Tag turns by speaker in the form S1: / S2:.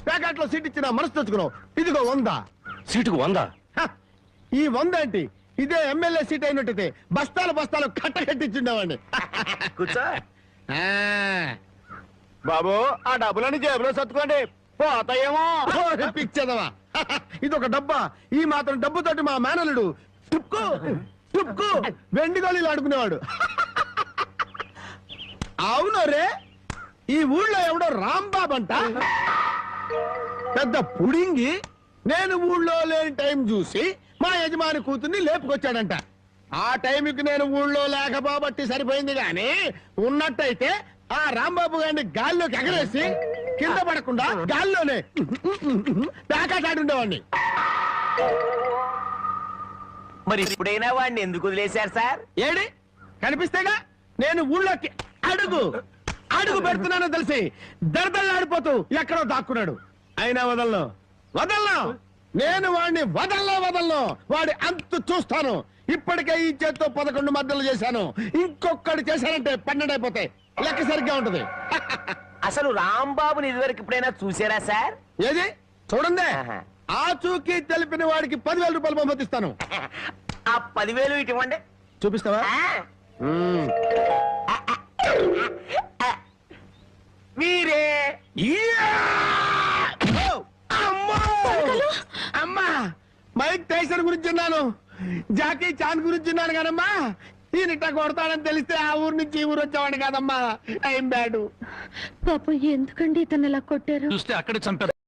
S1: ప్యాకెట్లో సీట్ ఇచ్చిన మనసు తెచ్చుకున్నావు. ఇదిగో 100.
S2: సీటుకు 100.
S1: ఈ 100 ఏంటి? ఇదే ఎమ్మెల్యే సీట్ అయినట్టయితే బస్తాలు బస్తాలు కట్టకట్టించుండేవాడిని.
S2: కూర్చో.
S1: బాబు ఆ డబ్బులని జేబులో సర్దుకోండి, పోతాయేమో. పిచ్చదవా, ఇదొక డబ్బా. ఈ మాత్రం డబ్బుతోటి మా మేనలుడు టుక్కు టుక్కు వెండి గోళీలు ఆడుకునేవాడు. అవును రే, ఈ ఊళ్ళో ఎవడో రాంబాబు అంట పెద్ద పుడింగి. నేను ఊళ్ళో లేని టైం చూసి మా యజమాని కూతుర్ని లేపుకొచ్చాడంట. ఆ టైంకి నేను ఊళ్ళో లేకపోబట్టి సరిపోయింది గాని, ఉన్నట్టయితే ఆ రాంబాబు గారిని గాల్లోకి ఎగరేసి కింద పడకుండా గాల్లోనే ప్యాకాటాడుండేవాడిని.
S2: మరి ఇప్పుడైనా వాడిని ఎందుకు వదిలేశారు సార్?
S1: ఏడి కనిపిస్తేగా నేను ఊళ్ళోకి అడుగు అడుగు పెడుతున్నానో తెలిసి దడదళ్ళాడిపోతూ ఎక్కడో దాక్కున్నాడు. అయినా వదలను వదలను, నేను వాడిని వదలను. వాడి అంతు చూస్తాను. ఇప్పటికే ఈ చేత్తో 11 మద్దలు చేశాను. ఇంకొకటి చేశానంటే 12 అయిపోతాయి. లెక్క సరిగ్గా ఉంటది.
S2: అసలు రాంబాబుని ఇదివరకు ఎప్పుడైనా చూసారా సార్?
S1: ఏది చూడండి, ఆ చూకి తెలిపిన వాడికి 10,000 రూపాయలు బహుమతిస్తాను.
S2: ఆ 10,000 ఇటు ఇవ్వండి.
S1: చూపిస్తావా?
S2: మీరే.
S1: అమ్మా, మైక్ టైసన్ గురించి విన్నాను, జాకీ చాన్ గురించి విన్నాను కానమ్మా, ఈయనిట్ట కొడతాడని తెలిస్తే ఆ ఊరు నుంచి ఈ ఊరు వచ్చేవాడు కాదమ్మా. Time bad.
S3: పాపం ఎందుకండి ఇతను ఇలా కొట్టారు?
S4: చూస్తే అక్కడే చంపారు.